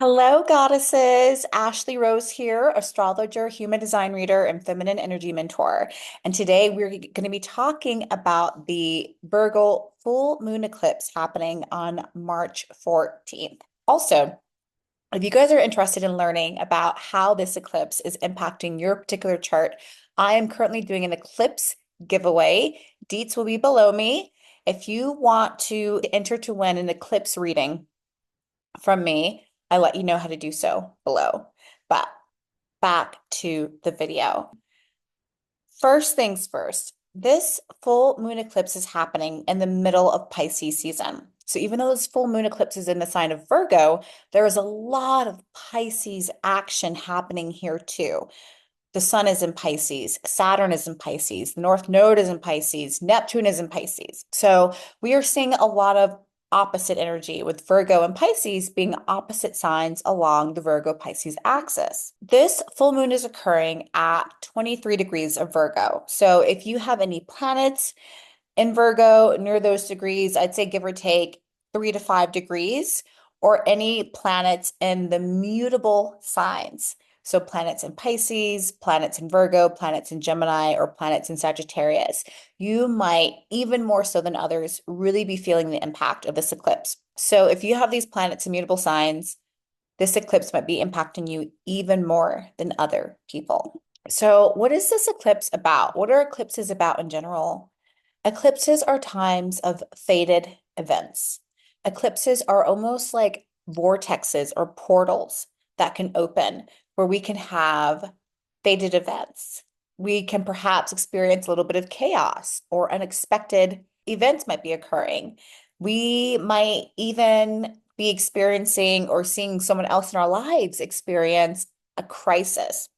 Hello, goddesses. Ashley Rose here, astrologer, human design reader, and feminine energy mentor. And today we're going to be talking about the Virgo full moon eclipse happening on March 14th. Also, if you guys are interested in learning about how this eclipse is impacting your particular chart, I am currently doing an eclipse giveaway. Deets will be below me. If you want to enter to win an eclipse reading from me, I let you know how to do so below. But back to the video. First things first, this full moon eclipse is happening in the middle of Pisces season. So even though this full moon eclipse is in the sign of Virgo, there is a lot of Pisces action happening here too. The sun is in Pisces, Saturn is in Pisces, the North Node is in Pisces, Neptune is in Pisces. So we are seeing a lot of opposite energy with Virgo and Pisces being opposite signs along the Virgo Pisces axis. This full moon is occurring at 23 degrees of Virgo. So if you have any planets in Virgo near those degrees, I'd say give or take 3 to 5 degrees, or any planets in the mutable signs. So planets in Pisces, planets in Virgo, planets in Gemini, or planets in Sagittarius. You might, even more so than others, really be feeling the impact of this eclipse. So if you have these planets in mutable signs, this eclipse might be impacting you even more than other people. So what is this eclipse about? What are eclipses about in general? Eclipses are times of fated events. Eclipses are almost like vortexes or portals that can open where we can have fated events. We can perhaps experience a little bit of chaos or unexpected events might be occurring. We might even be experiencing or seeing someone else in our lives experience a crisis.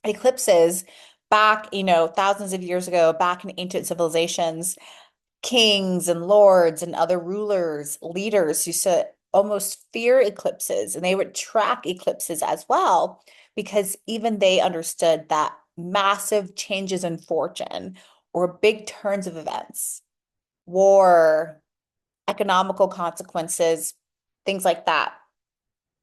Eclipses back, thousands of years ago, back in ancient civilizations, kings and lords and other rulers, leaders used to almost fear eclipses, and they would track eclipses as well because even they understood that massive changes in fortune or big turns of events, war, economical consequences, things like that,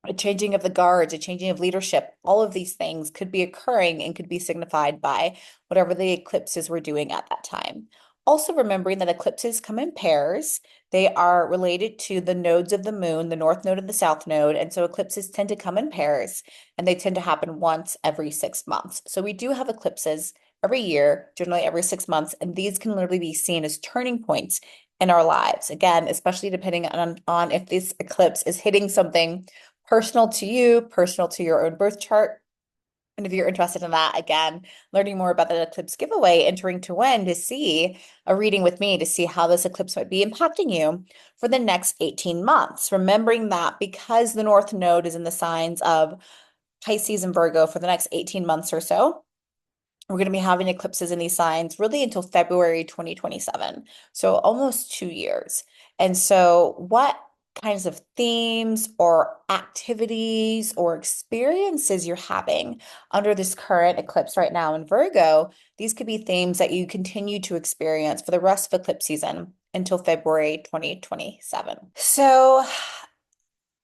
a changing of the guards, a changing of leadership, all of these things could be occurring and could be signified by whatever the eclipses were doing at that time. Also remembering that eclipses come in pairs. They are related to the nodes of the moon, the north node and the south node. And so eclipses tend to come in pairs and they tend to happen once every 6 months. So we do have eclipses every year, generally every 6 months, and these can literally be seen as turning points in our lives. Again, especially depending on if this eclipse is hitting something personal to you, personal to your own birth chart. And if you're interested in that, again, learning more about the eclipse giveaway, entering to win to see a reading with me to see how this eclipse might be impacting you for the next 18 months. Remembering that because the North Node is in the signs of Pisces and Virgo for the next 18 months or so, we're going to be having eclipses in these signs really until February 2027. So almost 2 years. And so what kinds of themes or activities or experiences you're having under this current eclipse right now in Virgo, these could be themes that you continue to experience for the rest of eclipse season until February 2027. So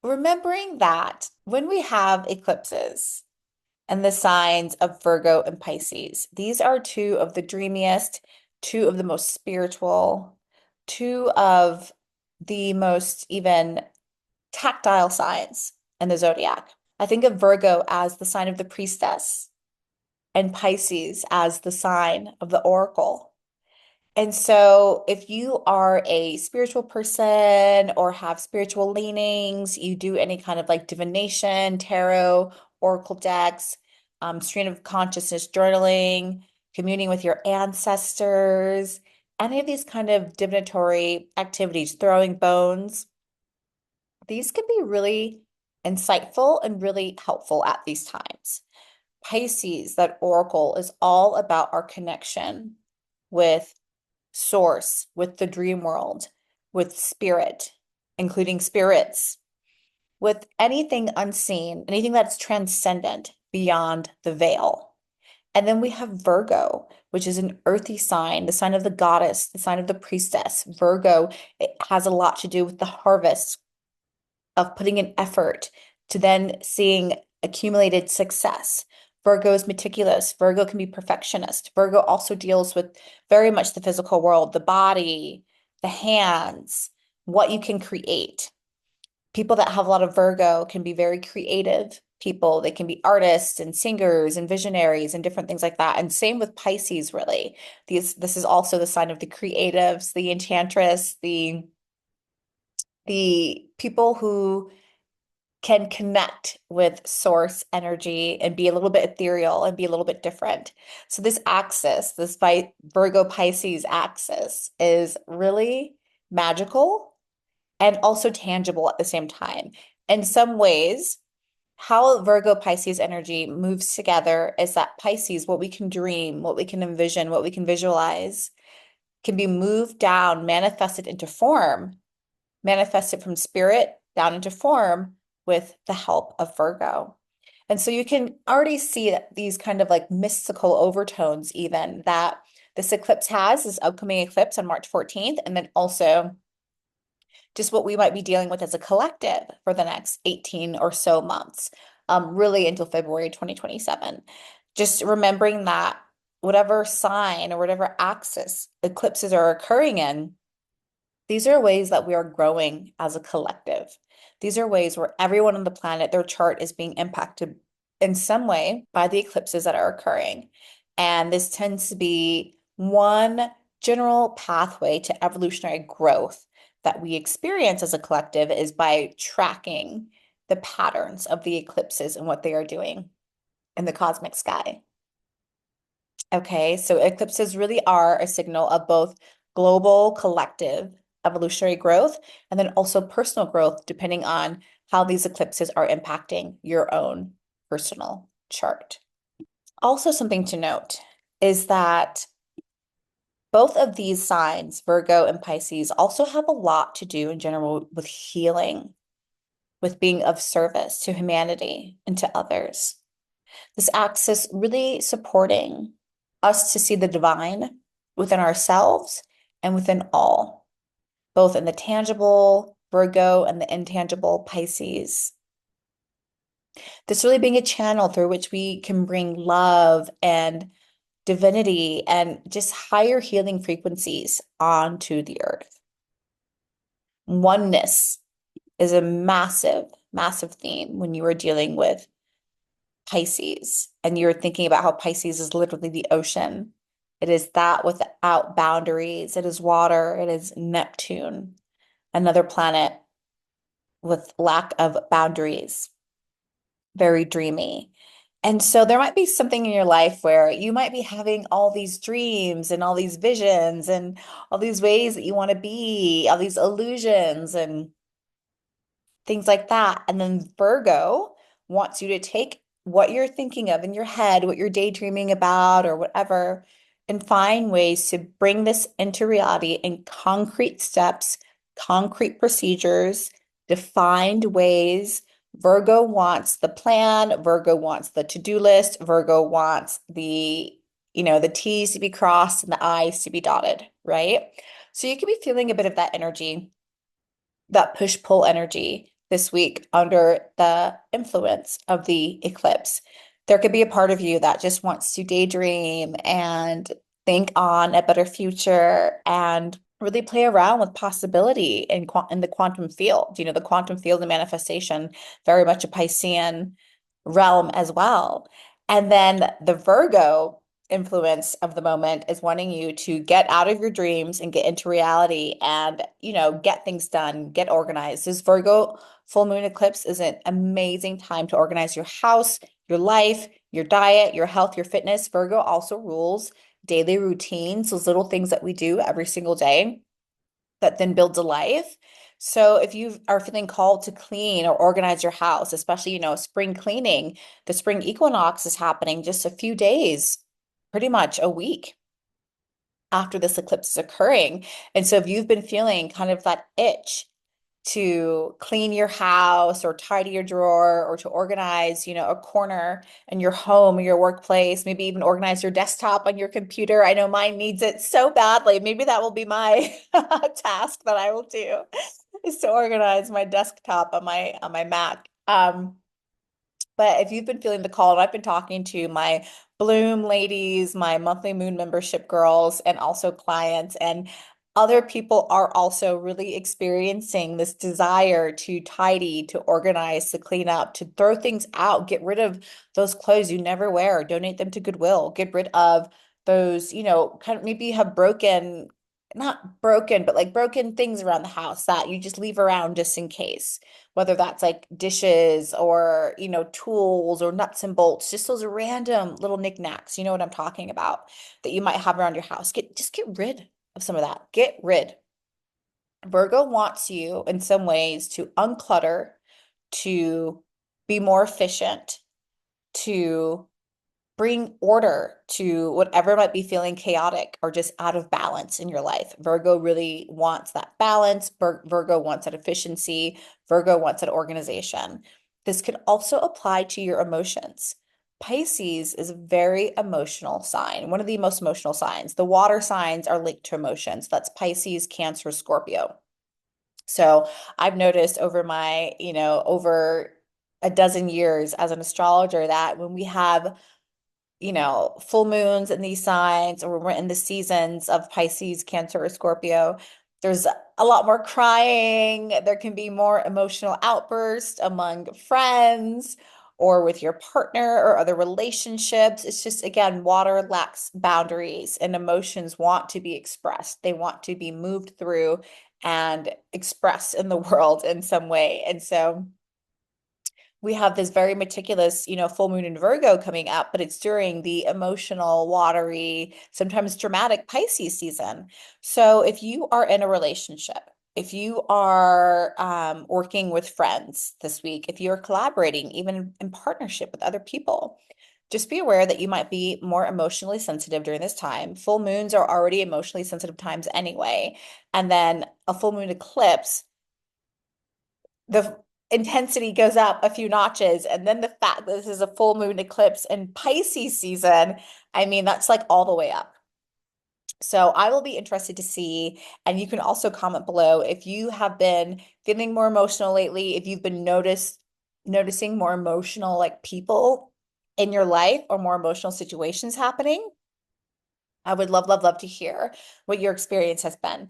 remembering that when we have eclipses, and the signs of Virgo and Pisces. These are two of the dreamiest, two of the most spiritual, two of the most even tactile signs in the zodiac. I think of Virgo as the sign of the priestess and Pisces as the sign of the oracle. And so, if you are a spiritual person or have spiritual leanings, you do any kind of like divination, tarot, oracle decks, stream of consciousness journaling, communing with your ancestors, any of these kind of divinatory activities, throwing bones, these can be really insightful and really helpful at these times. Pisces, that oracle, is all about our connection with source, with the dream world, with spirit, including spirits, with anything unseen, anything that's transcendent beyond the veil. And then we have Virgo, which is an earthy sign, the sign of the goddess, the sign of the priestess. Virgo, it has a lot to do with the harvest of putting an effort to then seeing accumulated success. Virgo is meticulous. Virgo can be perfectionist. Virgo also deals with very much the physical world, the body, the hands, what you can create. People that have a lot of Virgo can be very creative people. They can be artists and singers and visionaries and different things like that. And same with Pisces, really. This is also the sign of the creatives, the enchantress, the people who can connect with source energy and be a little bit ethereal and be a little bit different. So this axis, this Virgo Pisces axis is really magical and also tangible at the same time. In some ways, how Virgo Pisces energy moves together is that Pisces, what we can dream, what we can envision, what we can visualize, can be moved down, manifested into form, manifested from spirit down into form with the help of Virgo. And so you can already see that these kind of like mystical overtones, even that this eclipse has, this upcoming eclipse on March 14th, and then also just what we might be dealing with as a collective for the next 18 or so months, really until February 2027. Just remembering that whatever sign or whatever axis eclipses are occurring in, these are ways that we are growing as a collective. These are ways where everyone on the planet, their chart is being impacted in some way by the eclipses that are occurring. And this tends to be one general pathway to evolutionary growth that we experience as a collective is by tracking the patterns of the eclipses and what they are doing in the cosmic sky. Okay, so eclipses really are a signal of both global collective evolutionary growth and then also personal growth, depending on how these eclipses are impacting your own personal chart. Also, something to note is that both of these signs, Virgo and Pisces, also have a lot to do in general with healing, with being of service to humanity and to others. This axis really supporting us to see the divine within ourselves and within all, both in the tangible Virgo and the intangible Pisces. This really being a channel through which we can bring love and divinity and just higher healing frequencies onto the earth. Oneness is a massive, massive theme when you are dealing with Pisces and you're thinking about how Pisces is literally the ocean. It is that without boundaries. It is water. It is Neptune, another planet with lack of boundaries, very dreamy. And so there might be something in your life where you might be having all these dreams and all these visions and all these ways that you want to be, all these illusions and things like that. And then Virgo wants you to take what you're thinking of in your head, what you're daydreaming about, or whatever, and find ways to bring this into reality in concrete steps, concrete procedures, defined ways. Virgo wants the plan, Virgo wants the to-do list, Virgo wants the T's to be crossed and the I's to be dotted, right? So you could be feeling a bit of that energy, that push-pull energy this week under the influence of the eclipse. There could be a part of you that just wants to daydream and think on a better future and really play around with possibility in the quantum field. The quantum field and manifestation, very much a Piscean realm as well. And then the Virgo influence of the moment is wanting you to get out of your dreams and get into reality and, get things done, get organized. This Virgo full moon eclipse is an amazing time to organize your house, your life, your diet, your health, your fitness. Virgo also rules daily routines, those little things that we do every single day that then builds a life. So if you are feeling called to clean or organize your house, especially, spring cleaning, the spring equinox is happening just a few days, pretty much a week after this eclipse is occurring. And so if you've been feeling kind of that itch to clean your house or tidy your drawer or to organize, a corner in your home or your workplace, maybe even organize your desktop on your computer. I know mine needs it so badly. Maybe that will be my task that I will do is to organize my desktop on my Mac. But if you've been feeling the call, and I've been talking to my Bloom ladies, my monthly moon membership girls, and also clients, and other people are also really experiencing this desire to tidy, to organize, to clean up, to throw things out, get rid of those clothes you never wear, donate them to Goodwill, get rid of those, kind of maybe you have broken, not broken, but like broken things around the house that you just leave around just in case, whether that's like dishes or, tools or nuts and bolts, just those random little knickknacks, you know what I'm talking about, that you might have around your house. Just get rid of some of that. Get rid. Virgo wants you in some ways to unclutter, to be more efficient, to bring order to whatever might be feeling chaotic or just out of balance in your life. Virgo really wants that balance. Virgo wants that efficiency. Virgo wants that organization. This could also apply to your emotions. Pisces is a very emotional sign, one of the most emotional signs. The water signs are linked to emotions. That's Pisces, Cancer, Scorpio. So I've noticed over a dozen years as an astrologer that when we have full moons in these signs, or when we're in the seasons of Pisces, Cancer, or Scorpio, there's a lot more crying. There can be more emotional outbursts among friends or with your partner or other relationships. It's just, again, water lacks boundaries and emotions want to be expressed. They want to be moved through and expressed in the world in some way. And so we have this very meticulous, full moon in Virgo coming up, but it's during the emotional, watery, sometimes dramatic Pisces season. So if you are in a relationship, if you are working with friends this week, if you're collaborating, even in partnership with other people, just be aware that you might be more emotionally sensitive during this time. Full moons are already emotionally sensitive times anyway. And then a full moon eclipse, the intensity goes up a few notches. And then the fact that this is a full moon eclipse in Pisces season, I mean, that's like all the way up. So I will be interested to see, and you can also comment below if you have been feeling more emotional lately, if you've been noticing more emotional like people in your life or more emotional situations happening. I would love, love, love to hear what your experience has been.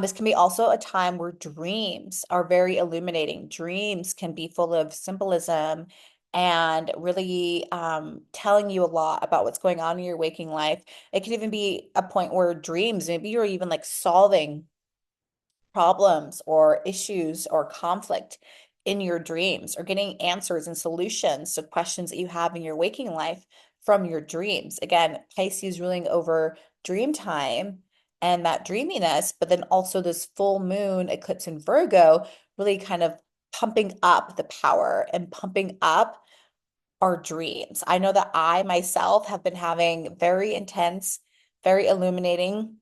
This can be also a time where dreams are very illuminating. Dreams can be full of symbolism and really telling you a lot about what's going on in your waking life. It can even be a point where dreams, maybe you're even like solving problems or issues or conflict in your dreams, or getting answers and solutions to questions that you have in your waking life from your dreams. Again, Pisces ruling over dream time and that dreaminess, but then also this full moon eclipse in Virgo really kind of pumping up the power and pumping up our dreams. I know that I myself have been having very intense, very illuminating,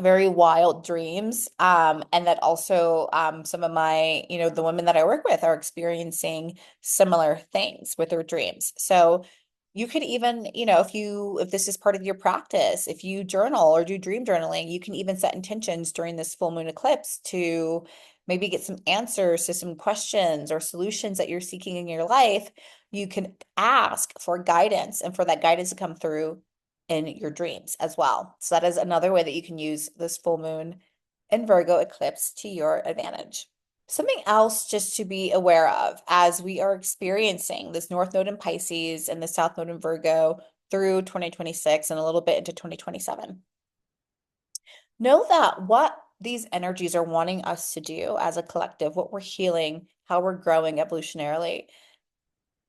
very wild dreams. And that also some of my, the women that I work with are experiencing similar things with their dreams. So you could even, if this is part of your practice, if you journal or do dream journaling, you can even set intentions during this full moon eclipse to maybe get some answers to some questions or solutions that you're seeking in your life. You can ask for guidance and for that guidance to come through in your dreams as well. So that is another way that you can use this full moon and Virgo eclipse to your advantage. Something else just to be aware of as we are experiencing this North Node in Pisces and the South Node in Virgo through 2026 and a little bit into 2027. Know that what these energies are wanting us to do as a collective, what we're healing, how we're growing evolutionarily,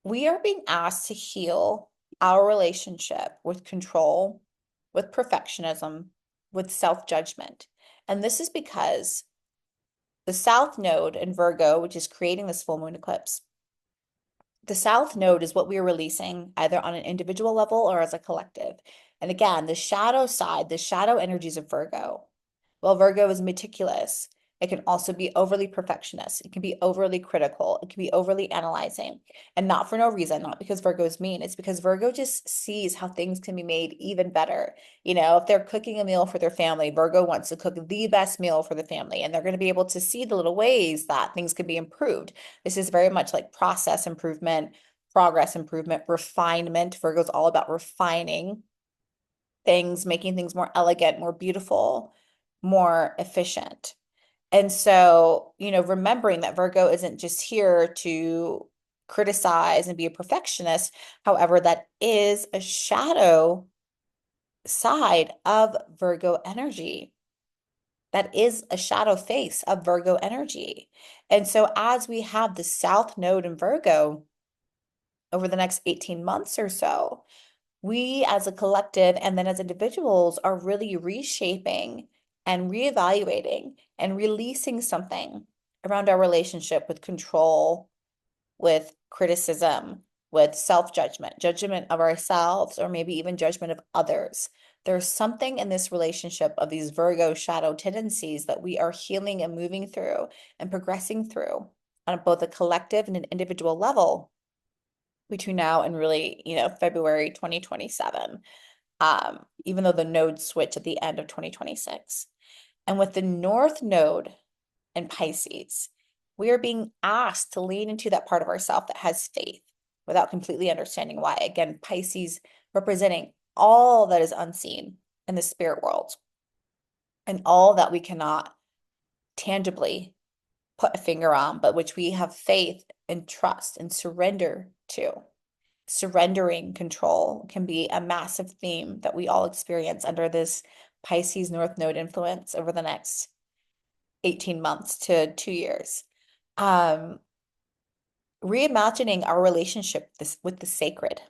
we are being asked to heal our relationship with control, with perfectionism, with self-judgment. And this is because the South Node in Virgo, which is creating this full moon eclipse, the South Node is what we are releasing either on an individual level or as a collective. And again, the shadow side, the shadow energies of Virgo. Well, Virgo is meticulous. It can also be overly perfectionist. It can be overly critical. It can be overly analyzing. And not for no reason, not because Virgo is mean. It's because Virgo just sees how things can be made even better. If they're cooking a meal for their family, Virgo wants to cook the best meal for the family. And they're going to be able to see the little ways that things can be improved. This is very much like process improvement, progress, improvement, refinement. Virgo's all about refining things, making things more elegant, more beautiful, more efficient. And so, remembering that Virgo isn't just here to criticize and be a perfectionist. However, that is a shadow side of Virgo energy. That is a shadow face of Virgo energy. And so, as we have the South Node in Virgo over the next 18 months or so, we as a collective and then as individuals are really reshaping and reevaluating and releasing something around our relationship with control, with criticism, with self-judgment, judgment of ourselves, or maybe even judgment of others. There's something in this relationship of these Virgo shadow tendencies that we are healing and moving through and progressing through on both a collective and an individual level between now and really, February 2027, even though the nodes switch at the end of 2026. And with the North Node in Pisces, we are being asked to lean into that part of ourself that has faith without completely understanding why. Again, Pisces representing all that is unseen in the spirit world and all that we cannot tangibly put a finger on, but which we have faith and trust and surrender to. Surrendering control can be a massive theme that we all experience under this Pisces North Node influence over the next 18 months to 2 years. Reimagining our relationship with the sacred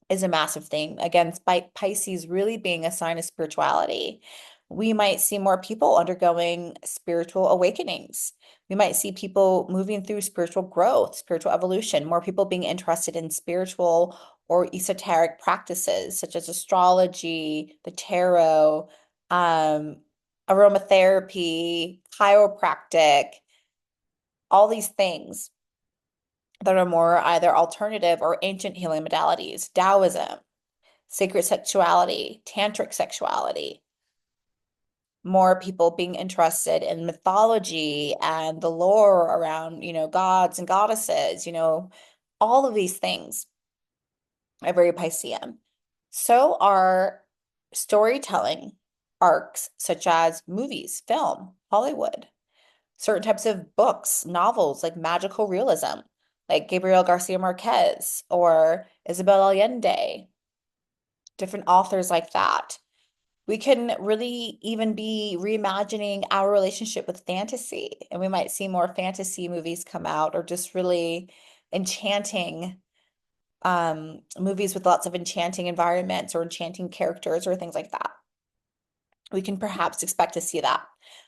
is a massive thing. Again, Pisces really being a sign of spirituality, we might see more people undergoing spiritual awakenings. We might see people moving through spiritual growth, spiritual evolution, more people being interested in spiritual or esoteric practices such as astrology, the tarot, aromatherapy, chiropractic, all these things that are more either alternative or ancient healing modalities, Taoism, sacred sexuality, tantric sexuality, more people being interested in mythology and the lore around, gods and goddesses, all of these things are very Piscean. So are storytelling arcs such as movies, film, Hollywood, certain types of books, novels like magical realism, like Gabriel Garcia Marquez or Isabel Allende, different authors like that. We can really even be reimagining our relationship with fantasy, and we might see more fantasy movies come out or just really enchanting movies with lots of enchanting environments or enchanting characters or things like that. We can perhaps expect to see that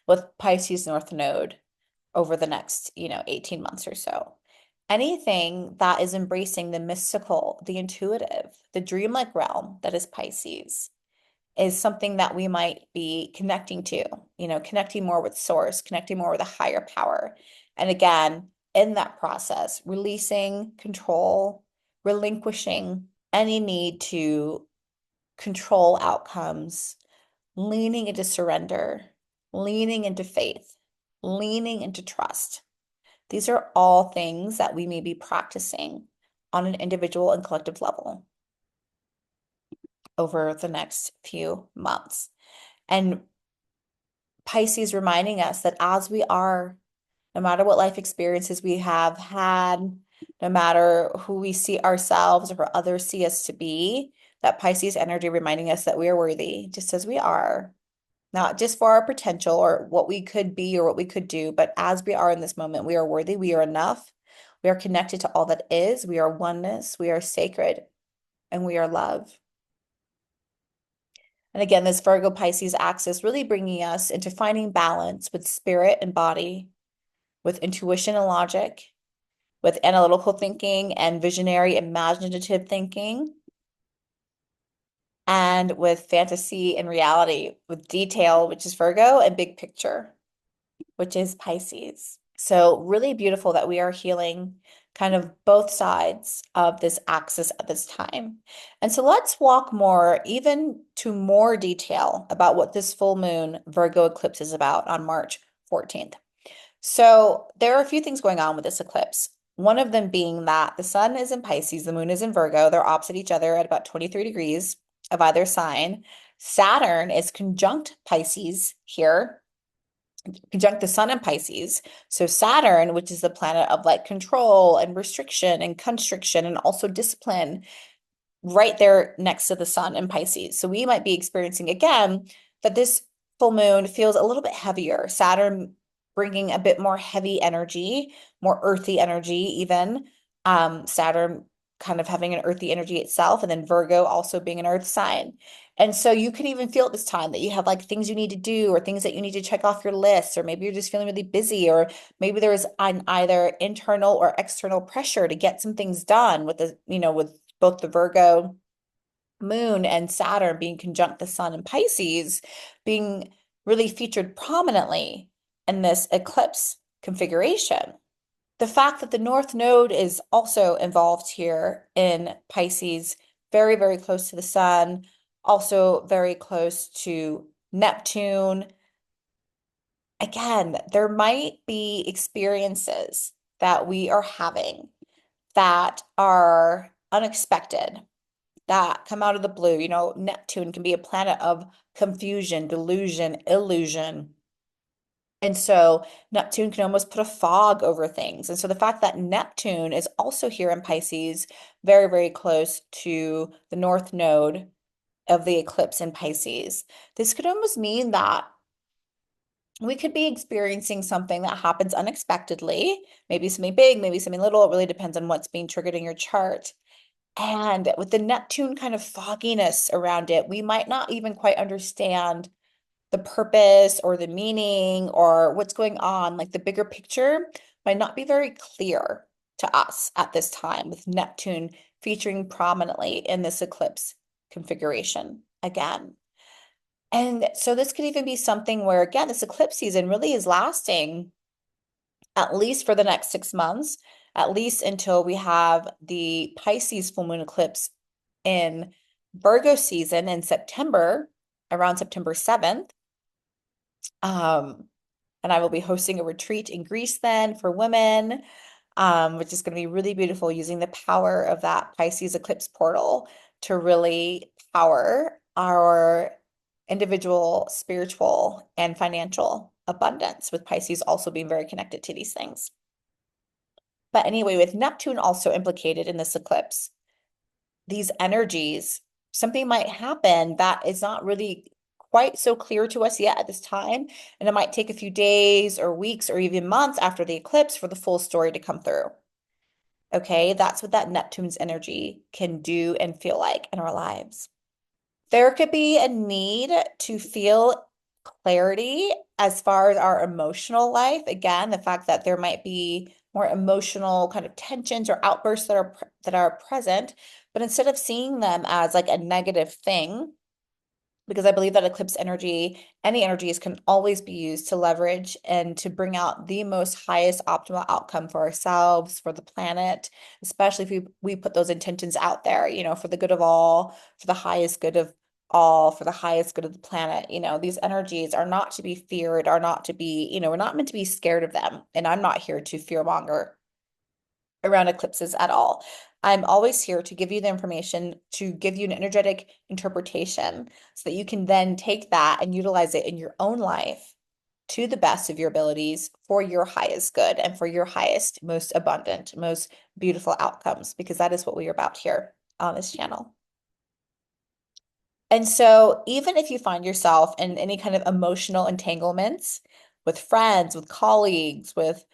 with Pisces North Node over the next, 18 months or so. Anything that is embracing the mystical, the intuitive, the dreamlike realm that is Pisces is something that we might be connecting to, connecting more with source, connecting more with a higher power. And again, in that process, releasing control, relinquishing any need to control outcomes, leaning into surrender, leaning into faith, leaning into trust. These are all things that we may be practicing on an individual and collective level over the next few months. And Pisces reminding us that as we are, no matter what life experiences we have had, no matter who we see ourselves or others see us to be, that Pisces energy reminding us that we are worthy just as we are, not just for our potential or what we could be or what we could do, but as we are in this moment, we are worthy, we are enough, we are connected to all that is, we are oneness, we are sacred, and we are love. And again, this Virgo Pisces axis really bringing us into finding balance with spirit and body, with intuition and logic, with analytical thinking and visionary imaginative thinking, and with fantasy and reality, with detail, which is Virgo, and big picture, which is Pisces. So really beautiful that we are healing kind of both sides of this axis at this time. And so let's walk more, even to more detail about what this full moon Virgo eclipse is about on March 14th. So there are a few things going on with this eclipse. One of them being that the sun is in Pisces, the moon is in Virgo. They're opposite each other at about 23 degrees of either sign. Saturn is conjunct Pisces here, conjunct the sun in Pisces. So Saturn, which is the planet of like control and restriction and constriction and also discipline, right there next to the sun in Pisces. So we might be experiencing again that this full moon feels a little bit heavier. Saturn bringing a bit more heavy energy, more earthy energy, even. Saturn kind of having an earthy energy itself, and then Virgo also being an earth sign. And so you can even feel at this time that you have like things you need to do or things that you need to check off your list, or maybe you're just feeling really busy, or maybe there's an either internal or external pressure to get some things done with with both the Virgo moon and Saturn being conjunct the sun in Pisces, being really featured prominently in this eclipse configuration. The fact that the North Node is also involved here in Pisces, very, very close to the sun, also very close to Neptune. Again, there might be experiences that we are having that are unexpected, that come out of the blue. Neptune can be a planet of confusion, delusion, illusion. And so Neptune can almost put a fog over things. And so the fact that Neptune is also here in Pisces, very, very close to the North Node of the eclipse in Pisces, this could almost mean that we could be experiencing something that happens unexpectedly, maybe something big, maybe something little. It really depends on what's being triggered in your chart. And with the Neptune kind of fogginess around it, we might not even quite understand the purpose or the meaning or what's going on. Like the bigger picture might not be very clear to us at this time, with Neptune featuring prominently in this eclipse configuration again. And so this could even be something where, again, this eclipse season really is lasting at least for the next 6 months, at least until we have the Pisces full moon eclipse in Virgo season in September, around September 7th. And I will be hosting a retreat in Greece then for women, which is going to be really beautiful, using the power of that Pisces eclipse portal to really power our individual, spiritual, and financial abundance, with Pisces also being very connected to these things. But anyway, with Neptune also implicated in this eclipse, these energies, something might happen that is not really quite so clear to us yet at this time. And it might take a few days or weeks or even months after the eclipse for the full story to come through. Okay, that's what that Neptune's energy can do and feel like in our lives. There could be a need to feel clarity as far as our emotional life. Again, the fact that there might be more emotional kind of tensions or outbursts that are present, but instead of seeing them as like a negative thing, because I believe that eclipse energy, any energies can always be used to leverage and to bring out the most highest optimal outcome for ourselves, for the planet, especially if we put those intentions out there, for the good of all, for the highest good of all, for the highest good of the planet. These energies are not to be feared, are not to be, we're not meant to be scared of them. And I'm not here to fearmonger around eclipses at all. I'm always here to give you the information, to give you an energetic interpretation so that you can then take that and utilize it in your own life to the best of your abilities for your highest good and for your highest, most abundant, most beautiful outcomes, because that is what we are about here on this channel. And so, even if you find yourself in any kind of emotional entanglements with friends, with colleagues, with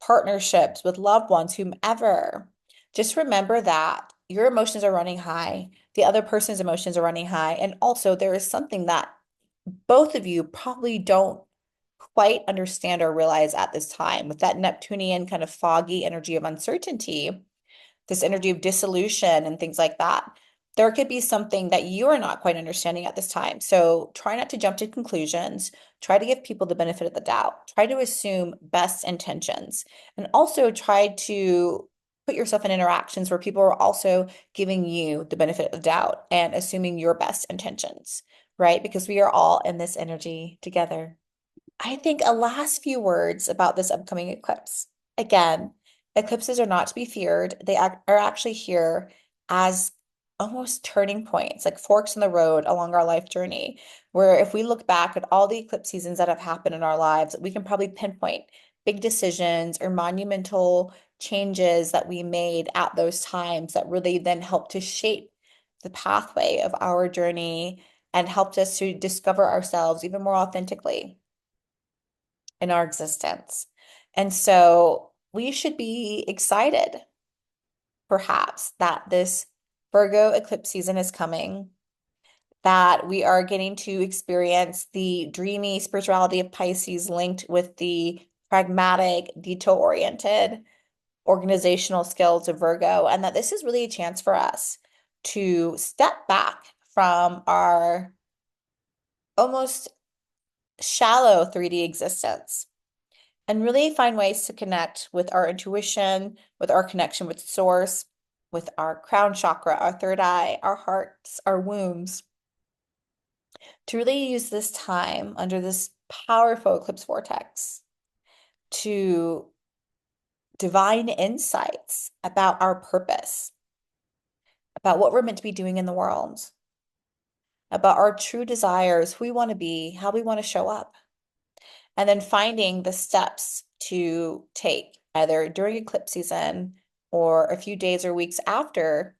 partnerships, with loved ones, whomever, just remember that your emotions are running high, the other person's emotions are running high. And also, there is something that both of you probably don't quite understand or realize at this time, with that Neptunian kind of foggy energy of uncertainty, this energy of dissolution and things like that. There could be something that you are not quite understanding at this time. So try not to jump to conclusions. Try to give people the benefit of the doubt. Try to assume best intentions. And also try to put yourself in interactions where people are also giving you the benefit of the doubt and assuming your best intentions, right? Because we are all in this energy together. I think a last few words about this upcoming eclipse. Again, Eclipses are not to be feared. Are actually here as almost turning points, like forks in the road along our life journey, where if we look back at all the eclipse seasons that have happened in our lives, we can probably pinpoint big decisions or monumental changes that we made at those times that really then helped to shape the pathway of our journey and helped us to discover ourselves even more authentically in our existence. And so we should be excited, perhaps, that this Virgo eclipse season is coming, that we are getting to experience the dreamy spirituality of Pisces linked with the pragmatic, detail-oriented organizational skills of Virgo, and that this is really a chance for us to step back from our almost shallow 3D existence and really find ways to connect with our intuition, with our connection with source, with our crown chakra, our third eye, our hearts, our wombs, to really use this time under this powerful eclipse vortex to divine insights about our purpose, about what we're meant to be doing in the world, about our true desires, who we want to be, how we want to show up, and then finding the steps to take either during eclipse season or a few days or weeks after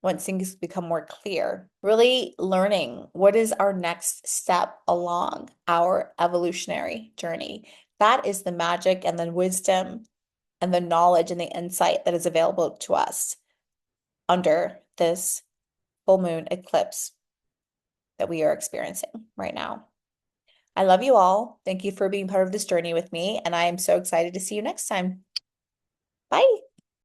once things become more clear. Really learning what is our next step along our evolutionary journey. That is the magic and the wisdom and the knowledge and the insight that is available to us under this full moon eclipse that we are experiencing right now. I love you all. Thank you for being part of this journey with me, and I am so excited to see you next time. Bye.